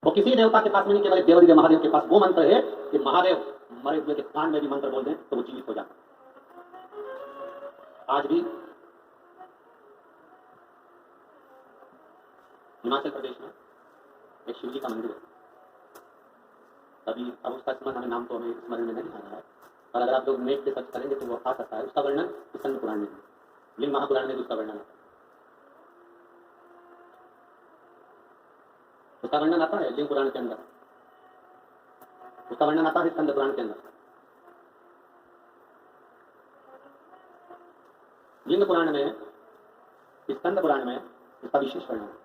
वो किसी देवता के पास नहीं, केवल देवादिदेव महादेव के पास वो मंत्र है कि महादेव मरे हुए के कान में भी मंत्र बोल दें तो वो जीवित हो जाता। आज भी हिमाचल प्रदेश में एक शिव जी का मंदिर है। अभी अब उसका स्मरण हमें नाम तो हमें स्मरण में नहीं आ रहा है, और अगर आप लोग नेट पे सर्च करेंगे तो वो आ सकता है। उसका वर्णन स्कंद पुराण में, लिंग महापुराण में भी उसका वर्णन आता है। उसका वर्णन आता है लिंग पुराण के अंदर, उसका वर्णन आता है स्कंद पुराण के अंदर। लिंग पुराण में, स्कंद पुराण में इसका विशेष वर्णन है।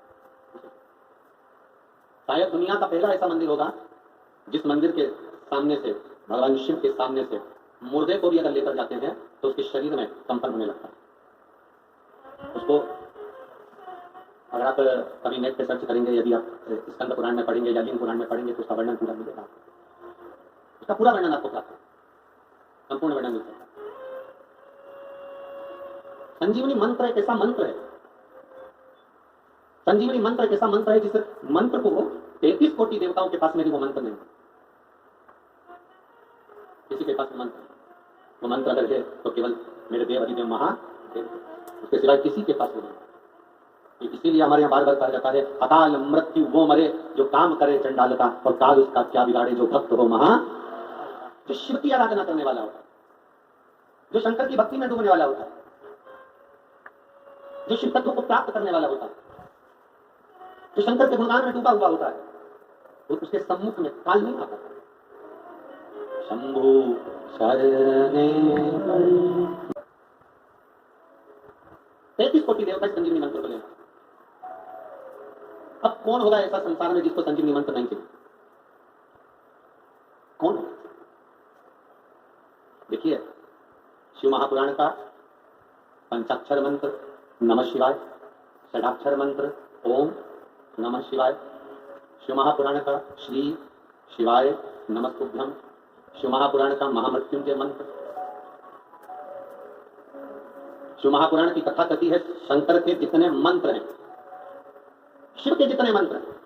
शायद दुनिया का पहला ऐसा मंदिर होगा जिस मंदिर के सामने से, भगवान शिव के सामने से मुर्दे को भी अगर लेकर जाते हैं तो उसके शरीर में कंपन होने लगता है। उसको अगर आप कभी नेट पे सर्च करेंगे, यदि आप स्कंद पुराण में पढ़ेंगे या लिंग पुराण में पढ़ेंगे तो उसका वर्णन पूरा मिलेगा, उसका पूरा वर्णन आपको प्राप्त है, संपूर्ण वर्णन मिल सकता है। संजीवनी मंत्र एक ऐसा मंत्र है, संजीवनी मंत्र एक ऐसा मंत्र है जिस मंत्र को 33 कोटि देवताओं के पास में भी वो मंत्र नहीं, किसी के पास मंत्र, वो मंत्र अगर है तो केवल मेरे देव अधिदेव महादेव, उसके सिवाय किसी के पास नहीं। इसीलिए हमारे यहाँ बार बार कहा जाता है अकाल मृत्यु वो मरे जो काम करे चंडालता, और काल उसका क्या बिगाड़े जो भक्त हो महा। जो शिव की आराधना करने वाला होता है, जो शंकर की भक्ति में डूबने वाला होता है, जो शिव तत्व को प्राप्त करने वाला होता है, जो शंकर के गुणगान में डूबा हुआ होता है, तो उसके सम्मुख में काल नहीं आता। शंभु शरणे 33 कोटि देवता संजीवनी मंत्र को लेना। अब कौन होगा ऐसा संसार में जिसको संजीवनी मंत्र नहीं चाहिए? कौन? देखिए, शिव महापुराण का पंचाक्षर मंत्र नमः शिवाय, षडाक्षर मंत्र ओम नमः शिवाय, शिव महापुराण का श्री शिवाय नमस्तुभ्यम, शिव महापुराण का महामृत्युंजय मंत्र, शिव महापुराण की कथा कहती है शंकर के जितने मंत्र हैं, शिव के जितने मंत्र हैं,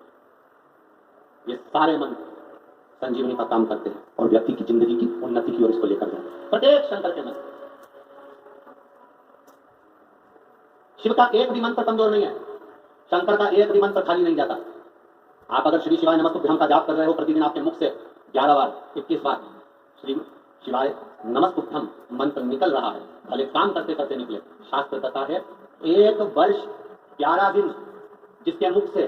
ये सारे मंत्र संजीवनी का काम करते हैं और व्यक्ति की जिंदगी की उन्नति की ओर इसको लेकर जाते हैं। प्रत्येक शंकर के मंत्र, शिव का एक भी मंत्र कमजोर नहीं है, शंकर का एक भी मंत्र खाली नहीं जाता। आप अगर श्री शिवाय नमस्तुभ्यम का जाप कर रहे हो, प्रतिदिन आपके मुख से 11 बार 21 बार श्री शिवाय नमस्तुभ्यम मंत्र निकल रहा है, भले काम करते करते निकले। शास्त्र कहता है 1 वर्ष 11 दिन जिसके मुख से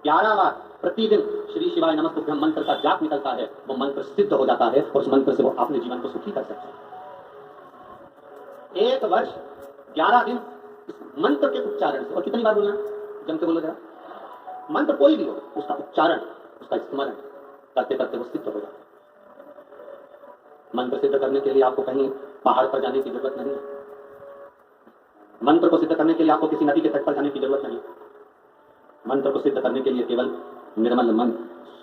11 बार प्रतिदिन श्री शिवाय नमस्तुभ्यम मंत्र का जाप निकलता है, वो मंत्र सिद्ध हो जाता है और उस मंत्र से वो अपने जीवन को सुखी कर सकता है। 1 वर्ष 11 दिन मंत्र के उच्चारण से, और कितनी बार बोलना, जम के बोलो जरा, मंत्र कोई भी हो उसका उच्चारण, उसका स्मरण करते करते वो सिद्ध हो जाता है। मंत्र सिद्ध करने के लिए आपको कहीं पहाड़ पर जाने की जरूरत नहीं है, मंत्र को सिद्ध करने के लिए आपको किसी नदी के तट पर जाने की जरूरत नहीं। मंत्र को सिद्ध करने के लिए केवल निर्मल मन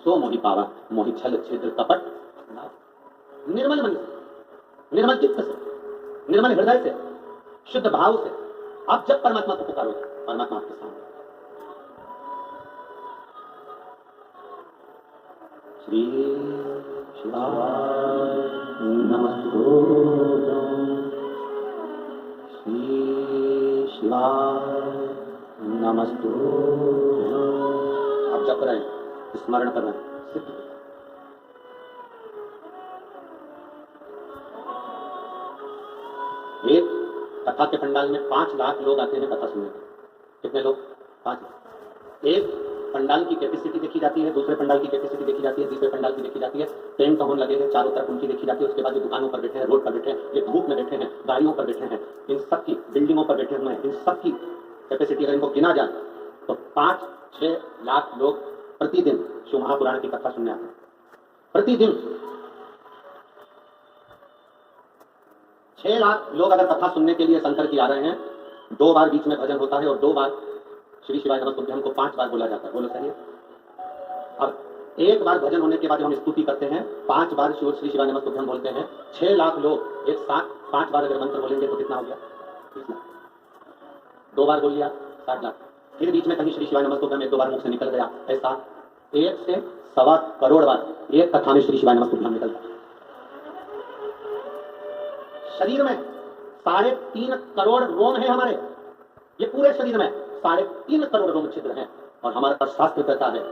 सो मोहि पावा, मोहि छल छिद्र कपट, निर्मल मन से, निर्मल चित्त से, निर्मल हृदय से, शुद्ध भाव से आप जब परमात्मा को पुकारो, परमात्मा आपके सामने। श्री शिवाय नमस्तुभ्यं, श्री शिवाय नमस्तुभ्यं। आप जप रहे हैं, स्मरण कर रहे हैं, सिद्ध। एक कथा के पंडाल में 5 लाख लोग आते हैं कथा सुनने। कितने लोग? 5 लाख। एक पंडाल की कैपेसिटी देखी जाती है, दूसरे पंडाल की कैपेसिटी देखी जाती है, तीसरे पंडाल की देखी जाती है, टेंट होने लगे हैं चारों तरफ उनकी देखी जाती है। उसके बाद जो दुकानों पर बैठे हैं, रोड पर बैठे हैं, ये धूप में बैठे हैं, गाड़ियों पर बैठे हैं, इन सब की, बिल्डिंगों पर बैठे हुए हैं, इन सब की कैपेसिटी अगर इनको गिना जाए तो 5-6 लाख लोग प्रतिदिन शिव महापुराण की कथा सुनने आते हैं। प्रतिदिन 6 लाख लोग अगर कथा सुनने के लिए शंकर की आ रहे हैं, 2 बार बीच में भजन होता है और 2 बार श्री शिवाय नमस्तुभ्यम को 5 बार बोला जाता है। बोलो सही है। अब 1 बार भजन होने के बाद हम स्तुति करते हैं, 5 बार श्री शिवाय नमस्तुभ्यम बोलते हैं। 6 लाख लोग एक साथ 5 बार अगर मंत्र बोलेंगे तो कितना हो गया? 30 लाख। 2 बार बोल लिया 60 लाख। फिर बीच में कहीं श्री शिवाय नमस्तुभ्यम 1-2 बार मुख से निकल गया, ऐसा 1 से 1.25 करोड़ बार एक कथा में श्री शिवाय नमस्तुभ्यम निकलता है। शरीर में 3.5 करोड़ रोम है हमारे, ये पूरे शरीर में 3.5 करोड़ रोम छिद्र हैं। और हमारा शास्त्र कहता है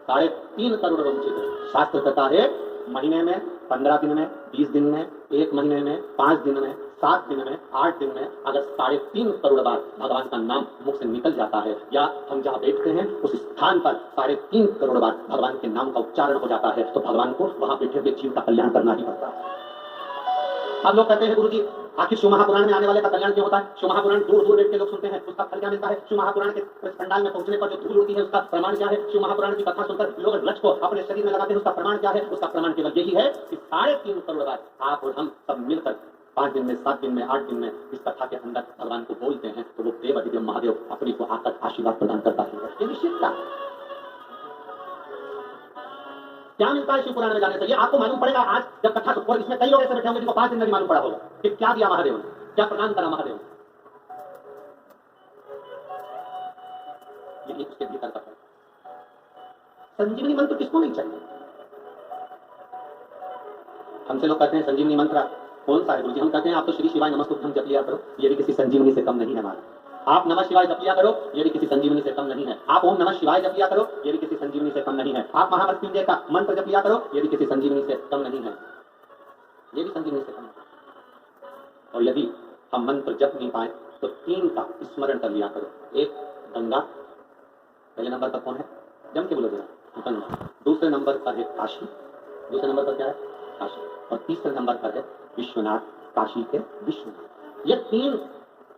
3.5 करोड़ रोम छिद्र। शास्त्र कहता है महीने में, 15 दिन में, 20 दिन में, 1 महीने में, 5 दिन में, 7 दिन में, 8 दिन में अगर 3.5 करोड़ बार भगवान का नाम मुख से निकल जाता है, या हम जहाँ बैठते हैं उस स्थान पर 3.5 करोड़ बार भगवान के नाम का उच्चारण हो जाता है, तो भगवान को वहां बैठे हुए जीव का कल्याण करना ही पड़ता है। अब लोग कहते हैं गुरु जी आखिर शिव महापुराण में आने वाले का कल्याण क्यों होता है? शिव महापुराण दूर दूर बैठ के लोग सुनते हैं, उसका फल क्या मिलता है? शिव महापुराण के पंडाल में पहुंचने पर जो धूल उड़ती है उसका प्रमाण क्या है? शिव महापुराण की कथा सुनकर लोग रच को अपने शरीर में लगाते हैं, उसका प्रमाण क्या है? उसका प्रमाण केवल यही है कि 3.5 करोड़ बार आप और हम सब मिलकर 5 दिन में, 7 दिन में, 8 दिन में इस कथा के अंदर भगवान को बोलते हैं, तो वो देव दिव्य महादेव अपनी को आकर आशीर्वाद प्रदान करता है। ये निश्चितता क्या मिलता है शिव पुराण में जाने से? ये आपको मालूम पड़ेगा आज जब कथा, और इसमें कई लोग ऐसे बैठे होंगे जिनको 5 दिन में भी मालूम पड़ा होगा कि क्या दिया महादेव ने, क्या प्रदान करा महादेव ने। ये उसके भीतर का है। संजीवनी मंत्र किसको नहीं चाहिए? हमसे लोग कहते हैं संजीवनी मंत्र कौन सा है गुरुजी? हम कहते हैं आप तो श्री शिवाय नमस्तुभ्यम जप लिया करो, ये भी किसी संजीवनी से कम नहीं है हमारा। आप नमः शिवाय जप लिया करो, ये भी किसी संजीवनी से कम नहीं है। आप ओम नमः शिवाय जप लिया करो, ये भी किसी संजीवनी से कम नहीं है। आप महामृत्युंजय का मंत्र जप लिया करो, ये भी किसी संजीवनी से कम नहीं है। ये भी संजीवनी से कम है। और यदि हम मंत्र जप नहीं पाए तो 3 का स्मरण कर लिया करो। 1 गंगा, पहले नंबर पर कौन है? जम के बोलो जरा, गंगा। दूसरे नंबर पर है काशी, दूसरे नंबर पर क्या है? काशी। और तीसरे नंबर पर है विश्वनाथ, काशी के विश्वनाथ। ये 3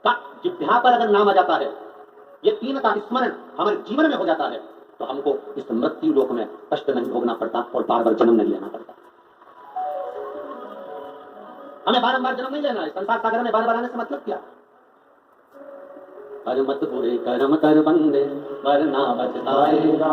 का जिह्वा पर अगर नाम आ जाता है, ये 3 का स्मरण हमारे जीवन में हो जाता है, तो हमको इस मृत्यु लोक में कष्ट नहीं भोगना पड़ता और बार बार जन्म नहीं लेना पड़ता। हमें बारंबार जन्म नहीं लेना है। संसार सागर में बार बार आने से मतलब क्या? कर मत बुरे कर्म कर बंदे वरना बचताएगा।